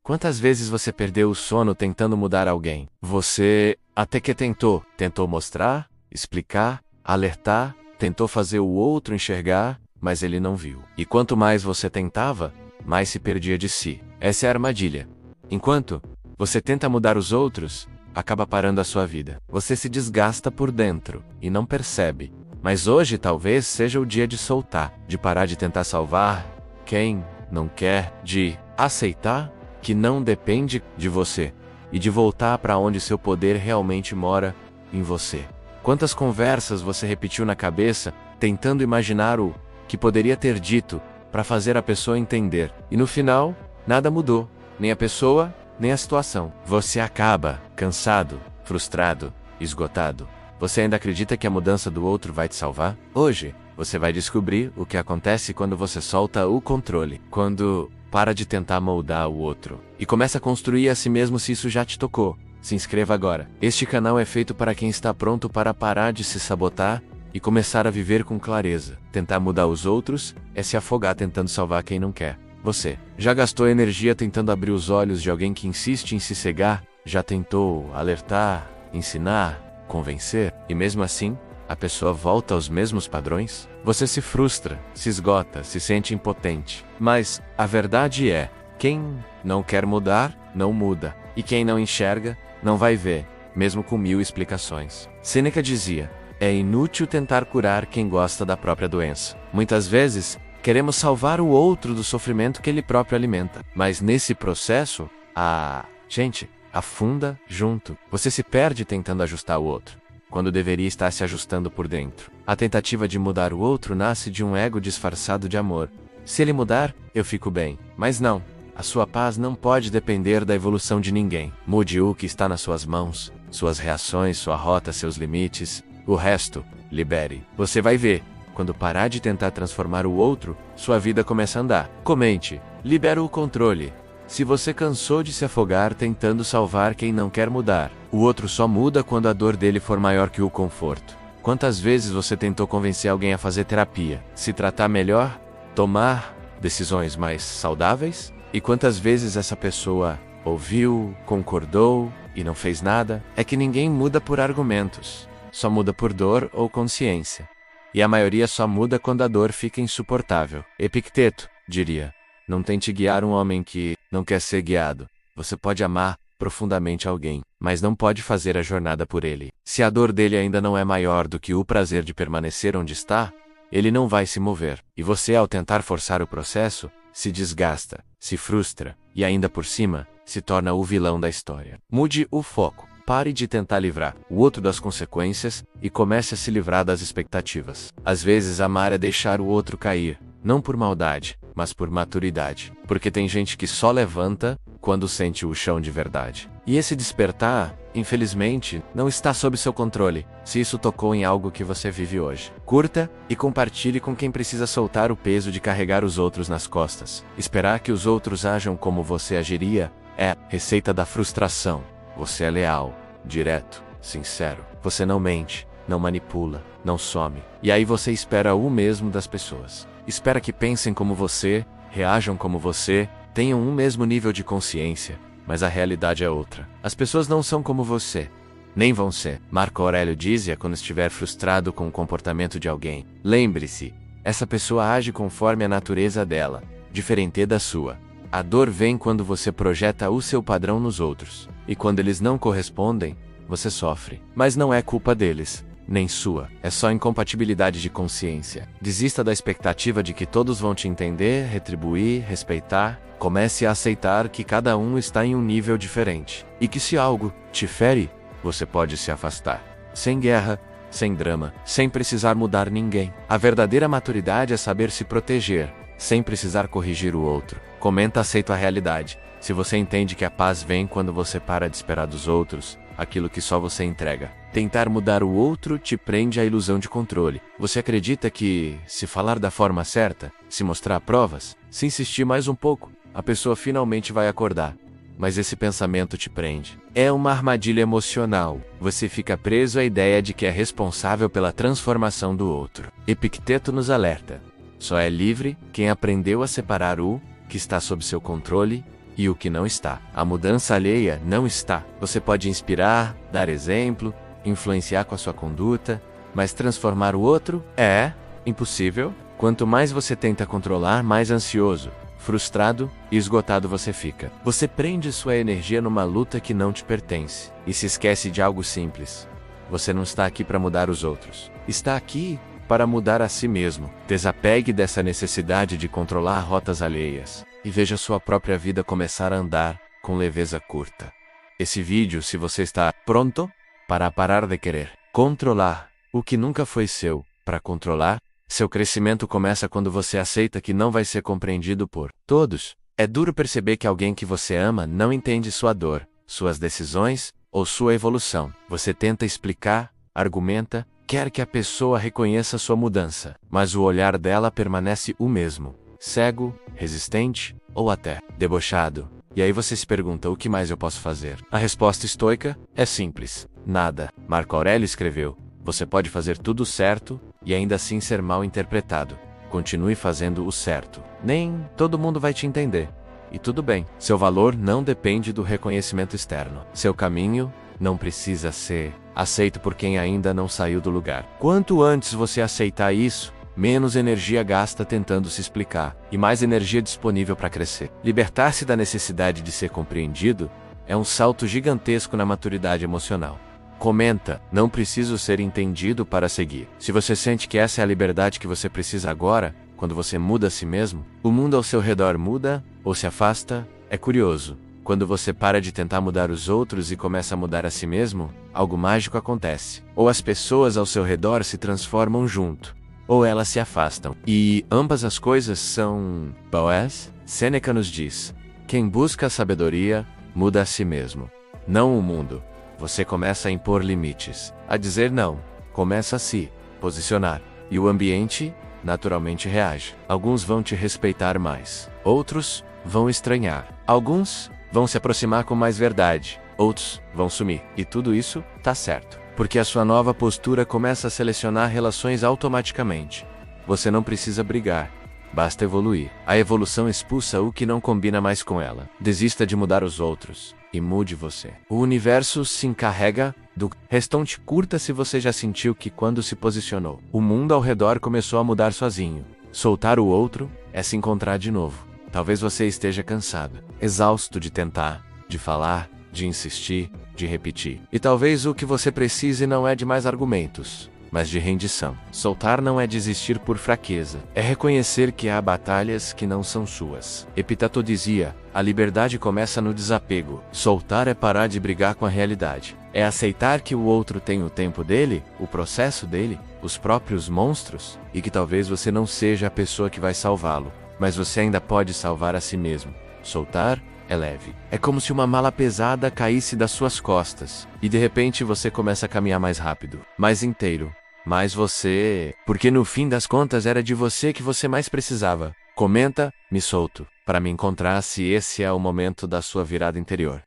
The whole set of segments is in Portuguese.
Quantas vezes você perdeu o sono tentando mudar alguém? Você até que tentou mostrar, explicar, alertar, tentou fazer o outro enxergar, mas ele não viu. E quanto mais você tentava, mais se perdia de si. Essa é a armadilha. Enquanto você tenta mudar os outros, acaba parando a sua vida. Você se desgasta por dentro e não percebe. Mas hoje talvez seja o dia de soltar, de parar de tentar salvar quem não quer, de aceitar que não depende de você e de voltar para onde seu poder realmente mora, em você. Quantas conversas você repetiu na cabeça, tentando imaginar o que poderia ter dito para fazer a pessoa entender, e no final, nada mudou, nem a pessoa, nem a situação. Você acaba cansado, frustrado, esgotado. Você ainda acredita que a mudança do outro vai te salvar? Hoje, você vai descobrir o que acontece quando você solta o controle, quando para de tentar moldar o outro e começa a construir a si mesmo se isso já te tocou. Se inscreva agora. Este canal é feito para quem está pronto para parar de se sabotar e começar a viver com clareza. Tentar mudar os outros é se afogar tentando salvar quem não quer. Você já gastou energia tentando abrir os olhos de alguém que insiste em se cegar? Já tentou alertar, ensinar, convencer? E mesmo assim, a pessoa volta aos mesmos padrões? Você se frustra, se esgota, se sente impotente. Mas a verdade é, quem não quer mudar, não muda. E quem não enxerga, não vai ver, mesmo com 1000 explicações. Sêneca dizia, é inútil tentar curar quem gosta da própria doença. Muitas vezes, queremos salvar o outro do sofrimento que ele próprio alimenta. Mas nesse processo, a gente afunda junto. Você se perde tentando ajustar o outro, quando deveria estar se ajustando por dentro. A tentativa de mudar o outro nasce de um ego disfarçado de amor. Se ele mudar, eu fico bem. Mas não. A sua paz não pode depender da evolução de ninguém. Mude o que está nas suas mãos, suas reações, sua rota, seus limites. O resto, libere. Você vai ver. Quando parar de tentar transformar o outro, sua vida começa a andar. Comente. Libera o controle. Se você cansou de se afogar tentando salvar quem não quer mudar, o outro só muda quando a dor dele for maior que o conforto. Quantas vezes você tentou convencer alguém a fazer terapia, se tratar melhor, tomar decisões mais saudáveis? E quantas vezes essa pessoa ouviu, concordou e não fez nada? É que ninguém muda por argumentos, só muda por dor ou consciência. E a maioria só muda quando a dor fica insuportável. Epicteto diria, não tente guiar um homem que não quer ser guiado. Você pode amar profundamente alguém, mas não pode fazer a jornada por ele. Se a dor dele ainda não é maior do que o prazer de permanecer onde está, ele não vai se mover. E você, ao tentar forçar o processo, se desgasta, se frustra e ainda por cima, se torna o vilão da história. Mude o foco. Pare de tentar livrar o outro das consequências e comece a se livrar das expectativas. Às vezes amar é deixar o outro cair, não por maldade, mas por maturidade. Porque tem gente que só levanta quando sente o chão de verdade. E esse despertar, infelizmente, não está sob seu controle, se isso tocou em algo que você vive hoje. Curta e compartilhe com quem precisa soltar o peso de carregar os outros nas costas. Esperar que os outros ajam como você agiria é receita da frustração. Você é leal, direto, sincero. Você não mente, não manipula, não some. E aí você espera o mesmo das pessoas. Espera que pensem como você, reajam como você, tenham um mesmo nível de consciência, mas a realidade é outra. As pessoas não são como você, nem vão ser. Marco Aurélio dizia quando estiver frustrado com o comportamento de alguém. Lembre-se, essa pessoa age conforme a natureza dela, diferente da sua. A dor vem quando você projeta o seu padrão nos outros, e quando eles não correspondem, você sofre. Mas não é culpa deles, nem sua. É só incompatibilidade de consciência. Desista da expectativa de que todos vão te entender, retribuir, respeitar. Comece a aceitar que cada um está em um nível diferente. E que se algo te fere, você pode se afastar. Sem guerra, sem drama, sem precisar mudar ninguém. A verdadeira maturidade é saber se proteger, sem precisar corrigir o outro. Comenta, aceito a realidade. Se você entende que a paz vem quando você para de esperar dos outros, aquilo que só você entrega. Tentar mudar o outro te prende à ilusão de controle. Você acredita que, se falar da forma certa, se mostrar provas, se insistir mais um pouco, a pessoa finalmente vai acordar. Mas esse pensamento te prende. É uma armadilha emocional. Você fica preso à ideia de que é responsável pela transformação do outro. Epicteto nos alerta. Só é livre quem aprendeu a separar o que está sob seu controle e o que não está. A mudança alheia não está. Você pode inspirar, dar exemplo, influenciar com a sua conduta, mas transformar o outro é impossível. Quanto mais você tenta controlar, mais ansioso, frustrado e esgotado você fica. Você prende sua energia numa luta que não te pertence e se esquece de algo simples. Você não está aqui para mudar os outros. Está aqui para mudar a si mesmo. Desapegue dessa necessidade de controlar rotas alheias e veja sua própria vida começar a andar com leveza curta. Esse vídeo, se você está pronto para parar de querer controlar o que nunca foi seu, para controlar, seu crescimento começa quando você aceita que não vai ser compreendido por todos. É duro perceber que alguém que você ama não entende sua dor, suas decisões ou sua evolução. Você tenta explicar, argumenta, quer que a pessoa reconheça sua mudança, mas o olhar dela permanece o mesmo, cego, resistente ou até debochado. E aí você se pergunta: o que mais eu posso fazer? A resposta estoica é simples: nada. Marco Aurélio escreveu: você pode fazer tudo certo e ainda assim ser mal interpretado. Continue fazendo o certo. Nem todo mundo vai te entender. E tudo bem. Seu valor não depende do reconhecimento externo. Seu caminho não precisa ser aceito por quem ainda não saiu do lugar. Quanto antes você aceitar isso, menos energia gasta tentando se explicar e mais energia disponível para crescer. Libertar-se da necessidade de ser compreendido é um salto gigantesco na maturidade emocional. Comenta: não preciso ser entendido para seguir. Se você sente que essa é a liberdade que você precisa agora, quando você muda a si mesmo, o mundo ao seu redor muda ou se afasta. É curioso. Quando você para de tentar mudar os outros e começa a mudar a si mesmo, algo mágico acontece. Ou as pessoas ao seu redor se transformam junto, ou elas se afastam. E ambas as coisas são boas. Sêneca nos diz: quem busca a sabedoria, muda a si mesmo, não o mundo. Você começa a impor limites, a dizer não, começa a se posicionar, e o ambiente naturalmente reage. Alguns vão te respeitar mais, outros vão estranhar. Alguns vão se aproximar com mais verdade, outros vão sumir. E tudo isso tá certo, porque a sua nova postura começa a selecionar relações automaticamente. Você não precisa brigar, basta evoluir. A evolução expulsa o que não combina mais com ela. Desista de mudar os outros e mude você. O universo se encarrega do restante. Curta se você já sentiu que quando se posicionou, o mundo ao redor começou a mudar sozinho. Soltar o outro é se encontrar de novo. Talvez você esteja cansado, exausto de tentar, de falar, de insistir, de repetir. E talvez o que você precise não é de mais argumentos, mas de rendição. Soltar não é desistir por fraqueza, é reconhecer que há batalhas que não são suas. Epíteto dizia: a liberdade começa no desapego. Soltar é parar de brigar com a realidade. É aceitar que o outro tem o tempo dele, o processo dele, os próprios monstros, e que talvez você não seja a pessoa que vai salvá-lo, mas você ainda pode salvar a si mesmo. Soltar é leve. É como se uma mala pesada caísse das suas costas, e de repente você começa a caminhar mais rápido, mais inteiro, mais você, porque no fim das contas era de você que você mais precisava. Comenta: me solto, para me encontrar se esse é o momento da sua virada interior.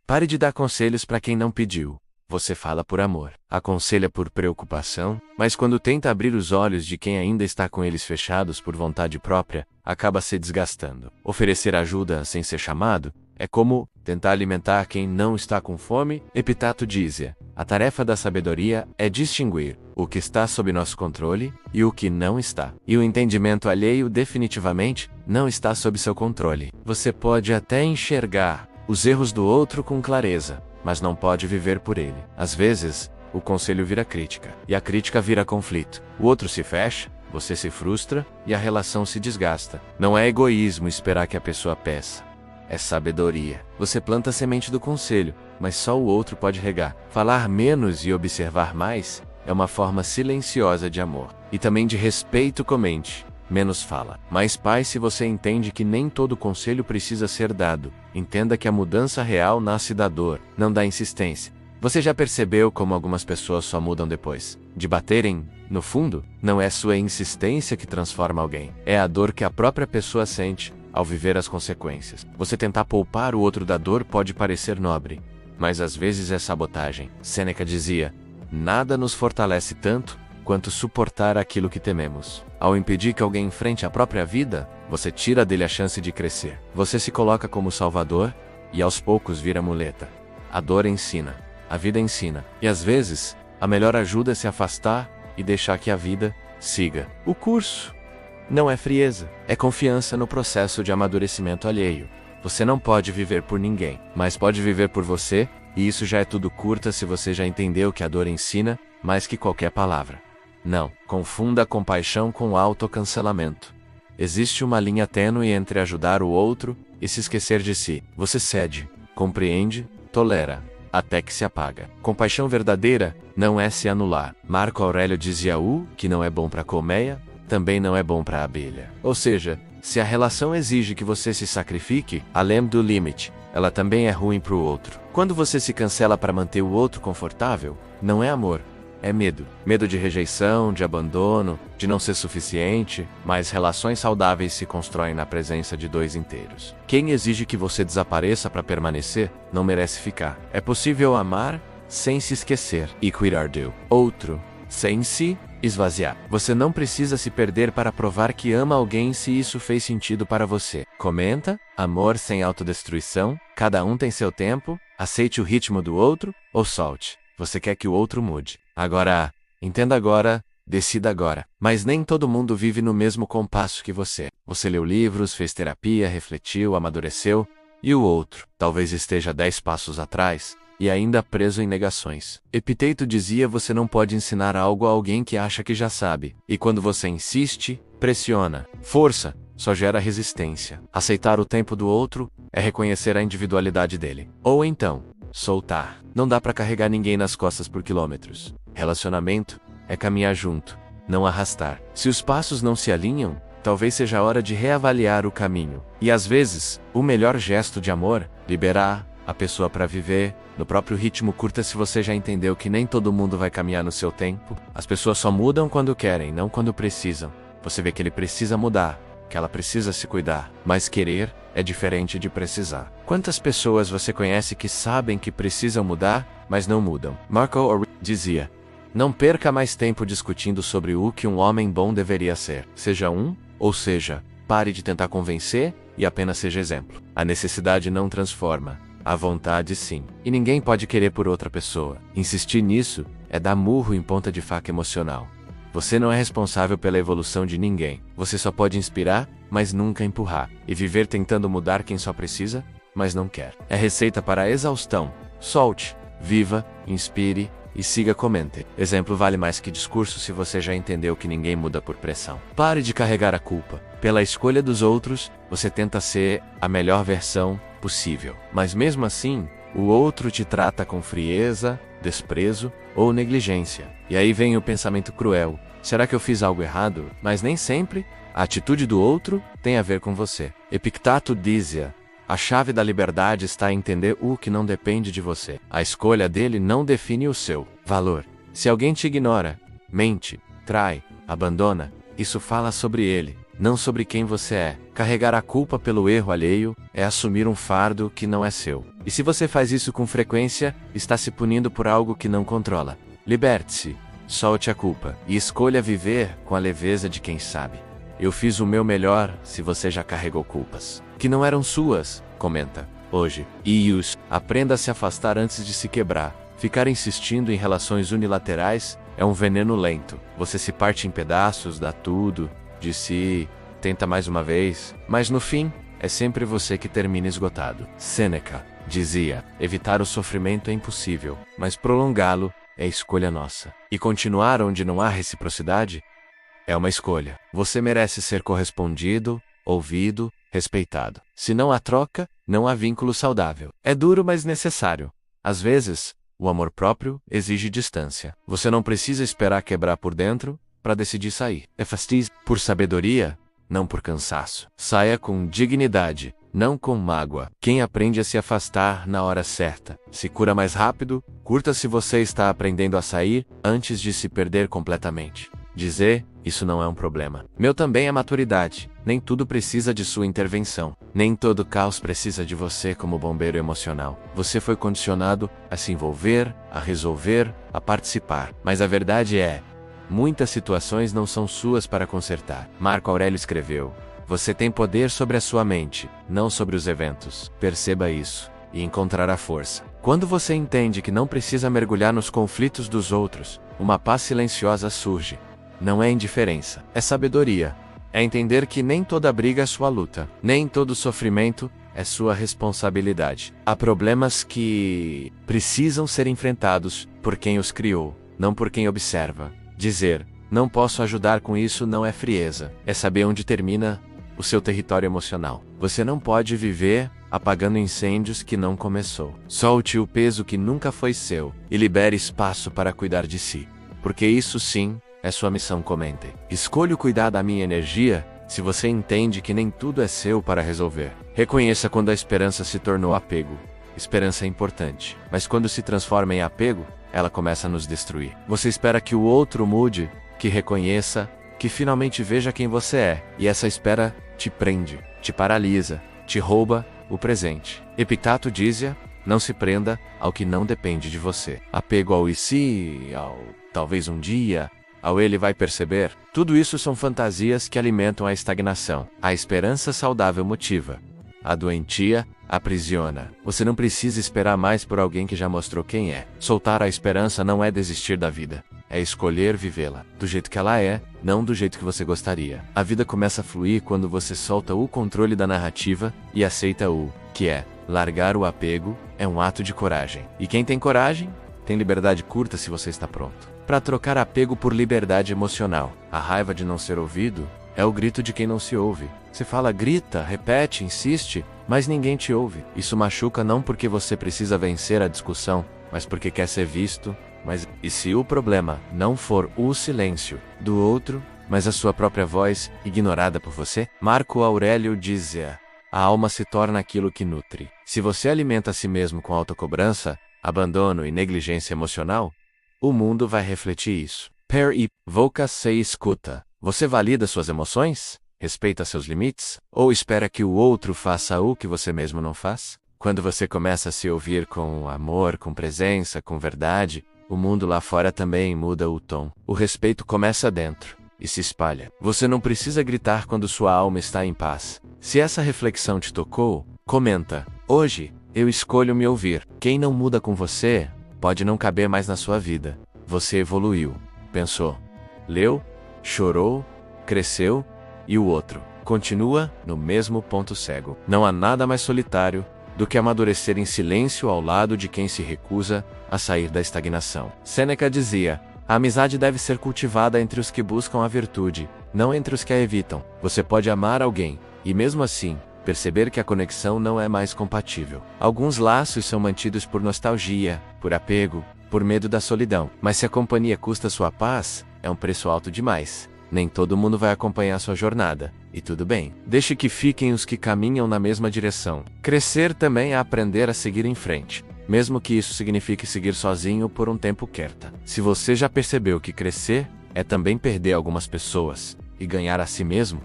Pare de dar conselhos para quem não pediu. Você fala por amor, aconselha por preocupação, mas quando tenta abrir os olhos de quem ainda está com eles fechados por vontade própria, acaba se desgastando. Oferecer ajuda sem ser chamado é como tentar alimentar quem não está com fome. Epíteto dizia: a tarefa da sabedoria é distinguir o que está sob nosso controle e o que não está. E o entendimento alheio definitivamente não está sob seu controle. Você pode até enxergar os erros do outro com clareza, mas não pode viver por ele. Às vezes, o conselho vira crítica, e a crítica vira conflito. O outro se fecha, você se frustra, e a relação se desgasta. Não é egoísmo esperar que a pessoa peça. É sabedoria. Você planta a semente do conselho, mas só o outro pode regar. Falar menos e observar mais é uma forma silenciosa de amor. E também de respeito. Comente: menos fala, mais paz. Se você entende que nem todo conselho precisa ser dado, entenda que a mudança real nasce da dor, não da insistência. Você já percebeu como algumas pessoas só mudam depois de baterem? No fundo, não é sua insistência que transforma alguém, é a dor que a própria pessoa sente ao viver as consequências. Você tentar poupar o outro da dor pode parecer nobre, mas às vezes é sabotagem. Sêneca dizia: nada nos fortalece tanto quanto suportar aquilo que tememos. Ao impedir que alguém enfrente a própria vida, você tira dele a chance de crescer. Você se coloca como salvador e aos poucos vira muleta. A dor ensina, a vida ensina, e às vezes, a melhor ajuda é se afastar e deixar que a vida siga o curso. Não é frieza, é confiança no processo de amadurecimento alheio. Você não pode viver por ninguém, mas pode viver por você, e isso já é tudo curta se você já entendeu que a dor ensina mais que qualquer palavra. Não confunda a compaixão com autocancelamento. Existe uma linha tênue entre ajudar o outro e se esquecer de si. Você cede, compreende, tolera, até que se apaga. Compaixão verdadeira não é se anular. Marco Aurélio dizia: que não é bom para a colmeia, também não é bom para a abelha. Ou seja, se a relação exige que você se sacrifique, além do limite, ela também é ruim para o outro. Quando você se cancela para manter o outro confortável, não é amor, é medo. Medo de rejeição, de abandono, de não ser suficiente, mas relações saudáveis se constroem na presença de dois inteiros. Quem exige que você desapareça para permanecer, não merece ficar. É possível amar sem se esquecer e cuidar do outro, sem se esvaziar. Você não precisa se perder para provar que ama alguém se isso fez sentido para você. Comenta, amor sem autodestruição, cada um tem seu tempo, aceite o ritmo do outro ou solte. Você quer que o outro mude. Agora, entenda agora, decida agora. Mas nem todo mundo vive no mesmo compasso que você. Você leu livros, fez terapia, refletiu, amadureceu, e o outro talvez esteja 10 passos atrás e ainda preso em negações. Epiteto dizia: você não pode ensinar algo a alguém que acha que já sabe. E quando você insiste, pressiona, força, só gera resistência. Aceitar o tempo do outro é reconhecer a individualidade dele. Ou então, soltar. Não dá pra carregar ninguém nas costas por quilômetros. Relacionamento é caminhar junto, não arrastar. Se os passos não se alinham, talvez seja a hora de reavaliar o caminho. E às vezes, o melhor gesto de amor, liberar a pessoa para viver no próprio ritmo. Curta se você já entendeu que nem todo mundo vai caminhar no seu tempo. As pessoas só mudam quando querem, não quando precisam. Você vê que ele precisa mudar, que ela precisa se cuidar, mas querer é diferente de precisar. Quantas pessoas você conhece que sabem que precisam mudar, mas não mudam? Marco Aurélio dizia: não perca mais tempo discutindo sobre o que um homem bom deveria ser. Seja ou seja, pare de tentar convencer e apenas seja exemplo. A necessidade não transforma, a vontade sim. E ninguém pode querer por outra pessoa. Insistir nisso é dar murro em ponta de faca emocional. Você não é responsável pela evolução de ninguém. Você só pode inspirar, mas nunca empurrar. E viver tentando mudar quem só precisa, mas não quer. É receita para a exaustão. Solte, viva, inspire e siga. Comente. Exemplo vale mais que discurso se você já entendeu que ninguém muda por pressão. Pare de carregar a culpa. Pela escolha dos outros, você tenta ser a melhor versão possível. Mas mesmo assim, o outro te trata com frieza, desprezo ou negligência. E aí vem o pensamento cruel: será que eu fiz algo errado? Mas nem sempre a atitude do outro tem a ver com você. Epicteto dizia: a chave da liberdade está em entender o que não depende de você. A escolha dele não define o seu valor. Se alguém te ignora, mente, trai, abandona, isso fala sobre ele, não sobre quem você é. Carregar a culpa pelo erro alheio é assumir um fardo que não é seu. E se você faz isso com frequência, está se punindo por algo que não controla. Liberte-se, solte a culpa e escolha viver com a leveza de quem sabe. Eu fiz o meu melhor se você já carregou culpas que não eram suas, comenta. Hoje, aprenda a se afastar antes de se quebrar. Ficar insistindo em relações unilaterais é um veneno lento. Você se parte em pedaços, dá tudo de si, tenta mais uma vez, mas no fim, é sempre você que termina esgotado. Sêneca dizia: evitar o sofrimento é impossível, mas prolongá-lo é escolha nossa. E continuar onde não há reciprocidade é uma escolha. Você merece ser correspondido, ouvido, respeitado. Se não há troca, não há vínculo saudável. É duro, mas necessário. Às vezes, o amor próprio exige distância. Você não precisa esperar quebrar por dentro para decidir sair. É fácil por sabedoria, não por cansaço. Saia com dignidade, não com mágoa. Quem aprende a se afastar na hora certa se cura mais rápido. Curta se você está aprendendo a sair antes de se perder completamente. Dizer: isso não é um problema. Meu também é maturidade. Nem tudo precisa de sua intervenção. Nem todo caos precisa de você como bombeiro emocional. Você foi condicionado a se envolver, a resolver, a participar. Mas a verdade é: muitas situações não são suas para consertar. Marco Aurélio escreveu: Você tem poder sobre a sua mente, não sobre os eventos. Perceba isso, e encontrará força. Quando você entende que não precisa mergulhar nos conflitos dos outros, uma paz silenciosa surge. Não é indiferença, é sabedoria. É entender que nem toda briga é sua luta, nem todo sofrimento é sua responsabilidade. Há problemas que precisam ser enfrentados por quem os criou, não por quem observa. Dizer, não posso ajudar com isso não é frieza, é saber onde termina o seu território emocional. Você não pode viver apagando incêndios que não começou. Solte o peso que nunca foi seu e libere espaço para cuidar de si. Porque isso sim é sua missão. Comentem. Escolho cuidar da minha energia se você entende que nem tudo é seu para resolver. Reconheça quando a esperança se tornou apego. Esperança é importante, mas quando se transforma em apego, ela começa a nos destruir. Você espera que o outro mude, que reconheça, que finalmente veja quem você é, e essa espera te prende, te paralisa, te rouba o presente. Epicteto dizia, não se prenda ao que não depende de você. Apego ao e se, ao talvez um dia, ao ele vai perceber, tudo isso são fantasias que alimentam a estagnação. A esperança saudável motiva. A doentia aprisiona. Você não precisa esperar mais por alguém que já mostrou quem é. Soltar a esperança não é desistir da vida. É escolher vivê-la, do jeito que ela é, não do jeito que você gostaria. A vida começa a fluir quando você solta o controle da narrativa e aceita o que é. Largar o apego é um ato de coragem. E quem tem coragem, tem liberdade curta se você está pronto. Para trocar apego por liberdade emocional. A raiva de não ser ouvido é o grito de quem não se ouve. Você fala, grita, repete, insiste, mas ninguém te ouve. Isso machuca não porque você precisa vencer a discussão, mas porque quer ser visto. Mas e se o problema não for o silêncio do outro, mas a sua própria voz ignorada por você? Marco Aurélio dizia, a alma se torna aquilo que nutre. Se você alimenta a si mesmo com autocobrança, abandono e negligência emocional, o mundo vai refletir isso. Per e voca se escuta. Você valida suas emoções? Respeita seus limites? Ou espera que o outro faça o que você mesmo não faz? Quando você começa a se ouvir com amor, com presença, com verdade, o mundo lá fora também muda o tom. O respeito começa dentro e se espalha. Você não precisa gritar quando sua alma está em paz. Se essa reflexão te tocou, comenta. Hoje, eu escolho me ouvir. Quem não muda com você, pode não caber mais na sua vida. Você evoluiu, pensou, leu, chorou, cresceu, e o outro continua no mesmo ponto cego. Não há nada mais solitário do que amadurecer em silêncio ao lado de quem se recusa a sair da estagnação. Sêneca dizia, a amizade deve ser cultivada entre os que buscam a virtude, não entre os que a evitam. Você pode amar alguém, e mesmo assim, perceber que a conexão não é mais compatível. Alguns laços são mantidos por nostalgia, por apego, por medo da solidão. Mas se a companhia custa sua paz, é um preço alto demais. Nem todo mundo vai acompanhar sua jornada, e tudo bem. Deixe que fiquem os que caminham na mesma direção. Crescer também é aprender a seguir em frente, mesmo que isso signifique seguir sozinho por um tempo querta. Se você já percebeu que crescer é também perder algumas pessoas e ganhar a si mesmo,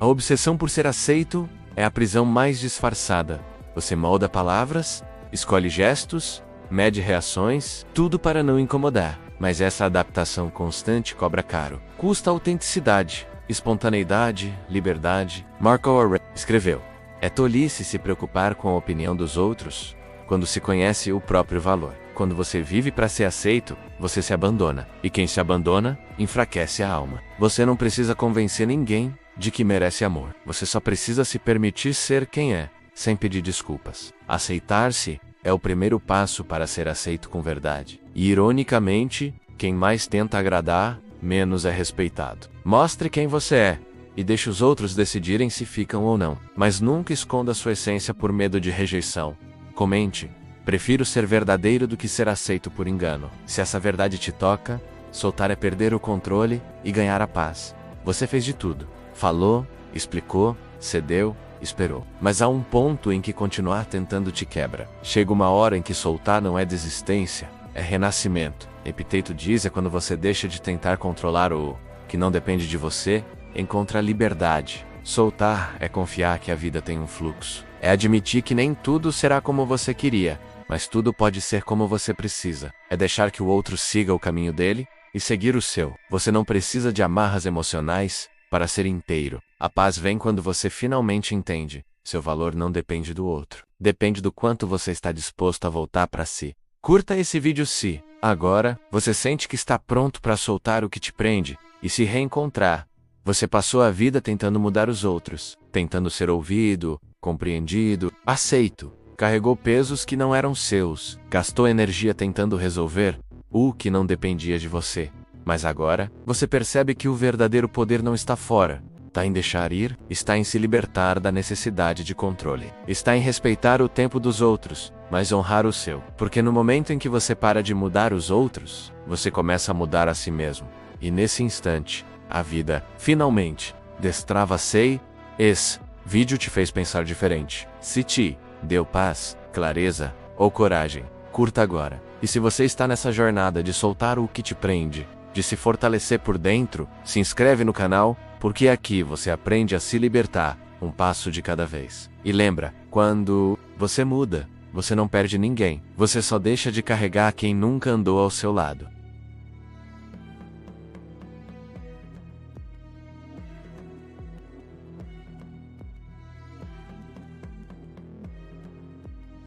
a obsessão por ser aceito é a prisão mais disfarçada. Você molda palavras, escolhe gestos, mede reações, tudo para não incomodar. Mas essa adaptação constante cobra caro. Custa autenticidade, espontaneidade, liberdade. Marco Aurélio escreveu, é tolice se preocupar com a opinião dos outros quando se conhece o próprio valor. Quando você vive para ser aceito, você se abandona. E quem se abandona, enfraquece a alma. Você não precisa convencer ninguém de que merece amor. Você só precisa se permitir ser quem é, sem pedir desculpas. Aceitar-se é o primeiro passo para ser aceito com verdade. E, ironicamente, quem mais tenta agradar, menos é respeitado. Mostre quem você é, e deixe os outros decidirem se ficam ou não. Mas nunca esconda sua essência por medo de rejeição. Comente, prefiro ser verdadeiro do que ser aceito por engano. Se essa verdade te toca, soltar é perder o controle e ganhar a paz. Você fez de tudo. Falou, explicou, cedeu, esperou. Mas há um ponto em que continuar tentando te quebra. Chega uma hora em que soltar não é desistência, é renascimento. Epicteto diz, é quando você deixa de tentar controlar o que não depende de você, encontra a liberdade. Soltar é confiar que a vida tem um fluxo. É admitir que nem tudo será como você queria, mas tudo pode ser como você precisa. É deixar que o outro siga o caminho dele e seguir o seu. Você não precisa de amarras emocionais para ser inteiro. A paz vem quando você finalmente entende: seu valor não depende do outro. Depende do quanto você está disposto a voltar para si. Curta esse vídeo se, agora, você sente que está pronto para soltar o que te prende e se reencontrar. Você passou a vida tentando mudar os outros, tentando ser ouvido, compreendido, aceito. Carregou pesos que não eram seus, gastou energia tentando resolver o que não dependia de você. Mas agora, você percebe que o verdadeiro poder não está fora. Está em deixar ir, está em se libertar da necessidade de controle. Está em respeitar o tempo dos outros, mas honrar o seu. Porque no momento em que você para de mudar os outros, você começa a mudar a si mesmo. E nesse instante, a vida, finalmente, destrava. Sei, esse vídeo te fez pensar diferente. Se te deu paz, clareza ou coragem, curta agora. E se você está nessa jornada de soltar o que te prende, de se fortalecer por dentro, se inscreve no canal, porque aqui você aprende a se libertar, um passo de cada vez. E lembra, quando você muda, você não perde ninguém, você só deixa de carregar quem nunca andou ao seu lado.